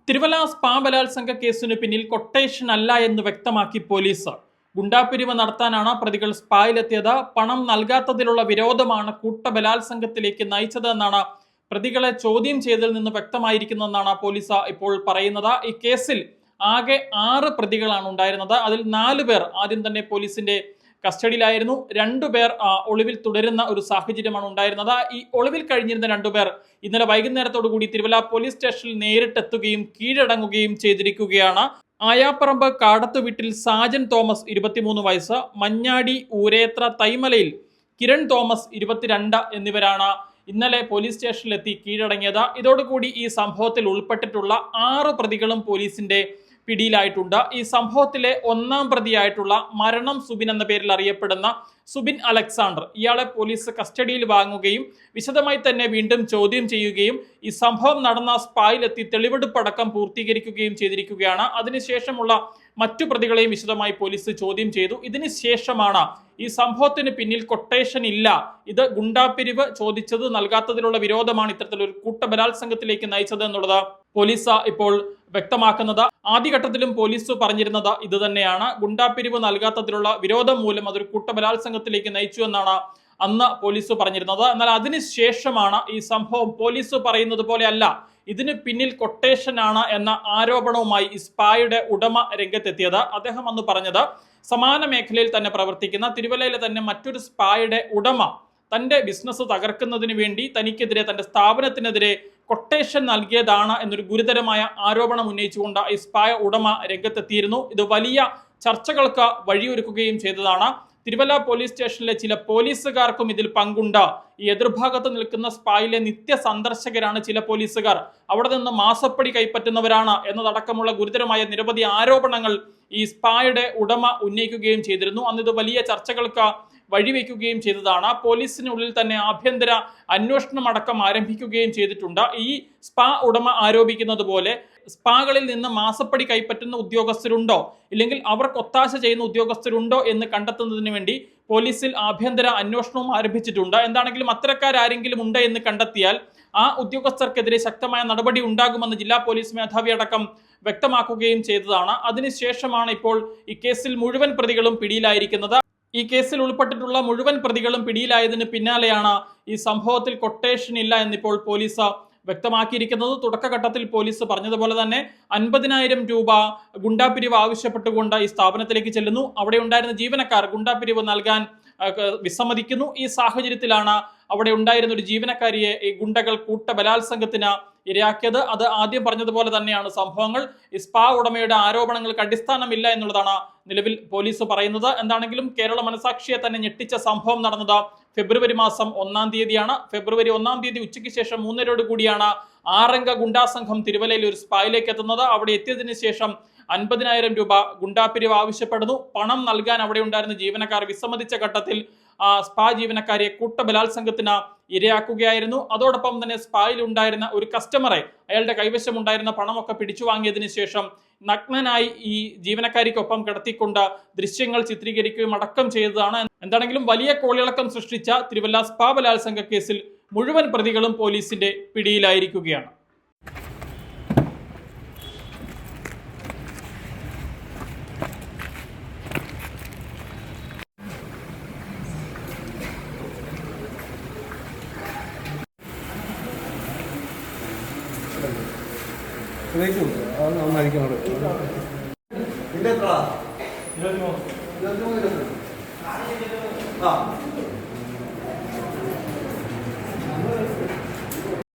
Thiruvalla spa ബലാത്സംഗ കേസിന് പിന്നിൽ കൊട്ടേഷൻ അല്ല എന്ന് വ്യക്തമാക്കി പോലീസ്. ഗുണ്ടാപ്പിരിവ് നടത്താനാണ് പ്രതികൾ സ്പായിലെത്തിയത്. പണം നൽകാത്തതിലുള്ള വിരോധമാണ് കൂട്ടബലാത്സംഗത്തിലേക്ക് നയിച്ചത് എന്നാണ് പ്രതികളെ ചോദ്യം ചെയ്തതിൽ നിന്ന് വ്യക്തമായിരിക്കുന്നതെന്നാണ് പോലീസ് ഇപ്പോൾ പറയുന്നത്. ഈ കേസിൽ ആകെ 6 പ്രതികളാണ് ഉണ്ടായിരുന്നത്. അതിൽ 4 പേർ ആദ്യം തന്നെ പോലീസിന്റെ കസ്റ്റഡിയിലായിരുന്നു. 2 പേർ ഒളിവിൽ തുടരുന്ന ഒരു സാഹചര്യമാണ് ഉണ്ടായിരുന്നത്. ഈ ഒളിവിൽ കഴിഞ്ഞിരുന്ന 2 പേർ ഇന്നലെ വൈകുന്നേരത്തോടു കൂടി തിരുവല്ല പോലീസ് സ്റ്റേഷനിൽ നേരിട്ടെത്തുകയും കീഴടങ്ങുകയും ചെയ്തിരിക്കുകയാണ്. ആയാപ്പറമ്പ് കാടത്തു വീട്ടിൽ സാജൻ തോമസ് 23 വയസ്സ്, മഞ്ഞാടി ഊരേത്ര തൈമലയിൽ കിരൺ തോമസ് 22 എന്നിവരാണ് ഇന്നലെ പോലീസ് സ്റ്റേഷനിലെത്തി കീഴടങ്ങിയത്. ഇതോടുകൂടി ഈ സംഭവത്തിൽ ഉൾപ്പെട്ടിട്ടുള്ള 6 പ്രതികളും പോലീസിന്റെ പിടിയിലായിട്ടുണ്ട്. ഈ സംഭവത്തിലെ 1-ാം പ്രതിയായിട്ടുള്ള മരണം സുബിൻ എന്ന പേരിൽ അറിയപ്പെടുന്ന സുബിൻ അലക്സാണ്ടർ, ഇയാളെ പോലീസ് കസ്റ്റഡിയിൽ വാങ്ങുകയും വിശദമായി തന്നെ വീണ്ടും ചോദ്യം ചെയ്യുകയും ഈ സംഭവം നടന്ന സ്പായിലെത്തി തെളിവെടുപ്പടക്കം പൂർത്തീകരിക്കുകയും ചെയ്തിരിക്കുകയാണ്. അതിനുശേഷമുള്ള മറ്റു പ്രതികളെയും വിശദമായി പോലീസ് ചോദ്യം ചെയ്തു. ഇതിനുശേഷമാണ് ഈ സംഭവത്തിന് പിന്നിൽ കൊട്ടേഷൻ ഇല്ല, ഇത് ഗുണ്ടാപ്പിരിവ് ചോദിച്ചത് നൽകാത്തതിലുള്ള വിരോധമാണ് ഇത്തരത്തിലൊരു കൂട്ടബലാത്സംഗത്തിലേക്ക് നയിച്ചത് എന്നുള്ളത് പോലീസ് ഇപ്പോൾ വ്യക്തമാക്കുന്നത്. ആദ്യഘട്ടത്തിലും പോലീസ് പറഞ്ഞിരുന്നത് ഇത് തന്നെയാണ്. ഗുണ്ടാപ്പിരിവ് നൽകാത്തതിലുള്ള വിരോധം മൂലം അതൊരു കൂട്ടബലാത്സംഗത്തിലേക്ക് നയിച്ചു എന്നാണ് അന്ന് പോലീസ് പറഞ്ഞിരുന്നത്. എന്നാൽ അതിനുശേഷമാണ് ഈ സംഭവം പോലീസ് പറയുന്നത് പോലെ അല്ല, ഇതിന് പിന്നിൽ കൊട്ടേഷനാണ് എന്ന ആരോപണവുമായി സ്പായുടെ ഉടമ രംഗത്തെത്തിയത്. അദ്ദേഹം അന്ന് പറഞ്ഞത് സമാന മേഖലയിൽ തന്നെ പ്രവർത്തിക്കുന്ന തിരുവല്ലയിലെ തന്നെ മറ്റൊരു സ്പായുടെ ഉടമ തന്റെ ബിസിനസ് തകർക്കുന്നതിന് വേണ്ടി തനിക്കെതിരെ, തന്റെ സ്ഥാപനത്തിനെതിരെ കൊട്ടേഷൻ നൽകിയതാണ് എന്നൊരു ഗുരുതരമായ ആരോപണം ഉന്നയിച്ചുകൊണ്ട് ഈ സ്പായ ഉടമ രംഗത്തെത്തിയിരുന്നു. ഇത് വലിയ ചർച്ചകൾക്ക് വഴിയൊരുക്കുകയും ചെയ്തതാണ്. തിരുവല്ല പോലീസ് സ്റ്റേഷനിലെ ചില പോലീസുകാർക്കും ഇതിൽ പങ്കുണ്ട്. ഈ എതിർഭാഗത്ത് നിൽക്കുന്ന സ്പായിലെ നിത്യ സന്ദർശകരാണ് ചില പോലീസുകാർ, അവിടെ നിന്ന് മാസപ്പടി കൈപ്പറ്റുന്നവരാണ് എന്നതടക്കമുള്ള ഗുരുതരമായ നിരവധി ആരോപണങ്ങൾ ഈ സ്പായുടെ ഉടമ ഉന്നയിക്കുകയും ചെയ്തിരുന്നു. അന്ന് ഇത് വലിയ ചർച്ചകൾക്ക് വഴിവെക്കുകയും ചെയ്തതാണ്. പോലീസിനുള്ളിൽ തന്നെ ആഭ്യന്തര അന്വേഷണം അടക്കം ആരംഭിക്കുകയും ചെയ്തിട്ടുണ്ട്. ഈ സ്പാ ഉടമ ആരോപിക്കുന്നത് പോലെ സ്പാകളിൽ നിന്ന് മാസപ്പടി കൈപ്പറ്റുന്ന ഉദ്യോഗസ്ഥരുണ്ടോ, ഇല്ലെങ്കിൽ അവർക്ക് ഒത്താശ ചെയ്യുന്ന ഉദ്യോഗസ്ഥരുണ്ടോ എന്ന് കണ്ടെത്തുന്നതിന് വേണ്ടി പോലീസിൽ ആഭ്യന്തര അന്വേഷണവും ആരംഭിച്ചിട്ടുണ്ട്. എന്താണെങ്കിലും അത്തരക്കാരെങ്കിലും ഉണ്ട് എന്ന് കണ്ടെത്തിയാൽ ആ ഉദ്യോഗസ്ഥർക്കെതിരെ ശക്തമായ നടപടി ഉണ്ടാകുമെന്ന് ജില്ലാ പോലീസ് മേധാവി അടക്കം വ്യക്തമാക്കുകയും ചെയ്തതാണ്. അതിനുശേഷമാണ് ഇപ്പോൾ ഈ കേസിൽ മുഴുവൻ പ്രതികളും പിടിയിലായിരിക്കുന്നത്. ഈ കേസിൽ ഉൾപ്പെട്ടിട്ടുള്ള മുഴുവൻ പ്രതികളും പിടിയിലായതിന് പിന്നാലെയാണ് ഈ സംഭവത്തിൽ കൊട്ടേഷൻ ഇല്ല എന്നിപ്പോൾ പോലീസ് വ്യക്തമാക്കിയിരിക്കുന്നത്. തുടക്കഘട്ടത്തിൽ പോലീസ് പറഞ്ഞതുപോലെ തന്നെ 50,000 രൂപ ഗുണ്ടാപ്പിരിവ് ആവശ്യപ്പെട്ടുകൊണ്ട് ഈ സ്ഥാപനത്തിലേക്ക് ചെല്ലുന്നു. അവിടെ ഉണ്ടായിരുന്ന ജീവനക്കാർ ഗുണ്ടാപ്പിരിവ് നൽകാൻ വിസമ്മതിക്കുന്നു. ഈ സാഹചര്യത്തിലാണ് അവിടെ ഉണ്ടായിരുന്ന ഒരു ജീവനക്കാരിയെ ഈ ഗുണ്ടകൾ കൂട്ടബലാത്സംഗത്തിന് ഇരയാക്കിയത്. അത് ആദ്യം പറഞ്ഞതുപോലെ തന്നെയാണ് സംഭവങ്ങൾ. ഈ സ്പാ ഉടമയുടെ ആരോപണങ്ങൾക്ക് അടിസ്ഥാനമില്ല എന്നുള്ളതാണ് നിലവിൽ പോലീസ് പറയുന്നത്. എന്താണെങ്കിലും കേരള മനസാക്ഷിയെ തന്നെ ഞെട്ടിച്ച സംഭവം നടന്നത് ഫെബ്രുവരി മാസം 1-ാം തീയതിയാണ്. ഫെബ്രുവരി 1-ാം തീയതി ഉച്ചയ്ക്ക് ശേഷം 3:30 കൂടിയാണ് 6-അംഗ ഗുണ്ടാ സംഘം തിരുവല്ലയിൽ ഒരു സ്പായിലേക്ക് എത്തുന്നത്. അവിടെ എത്തിയതിനു ശേഷം 50,000 രൂപ ഗുണ്ടാപ്പിരിവ് ആവശ്യപ്പെടുന്നു. പണം നൽകാൻ അവിടെ ഉണ്ടായിരുന്ന ജീവനക്കാർ വിസമ്മതിച്ച ഘട്ടത്തിൽ സ്പാ ജീവനക്കാരെ കൂട്ടബലാത്സംഗത്തിന് ഇരയാക്കുകയായിരുന്നു. അതോടൊപ്പം തന്നെ സ്പായിൽ ഉണ്ടായിരുന്ന ഒരു കസ്റ്റമറെ, അയാളുടെ കൈവശം ഉണ്ടായിരുന്ന പണമൊക്കെ പിടിച്ചു വാങ്ങിയതിനു ശേഷം നഗ്നനായി ഈ ജീവനക്കാരിക്കൊപ്പം കിടത്തിക്കൊണ്ട് ദൃശ്യങ്ങൾ ചിത്രീകരിക്കുകയും അടക്കം ചെയ്തതാണ്. എന്താണെങ്കിലും വലിയ കോളിളക്കം സൃഷ്ടിച്ച തിരുവല്ല സ്പാ ബലാത്സംഗ കേസിൽ മുഴുവൻ പ്രതികളും പോലീസിന്റെ പിടിയിലായിരിക്കുകയാണ്. ആ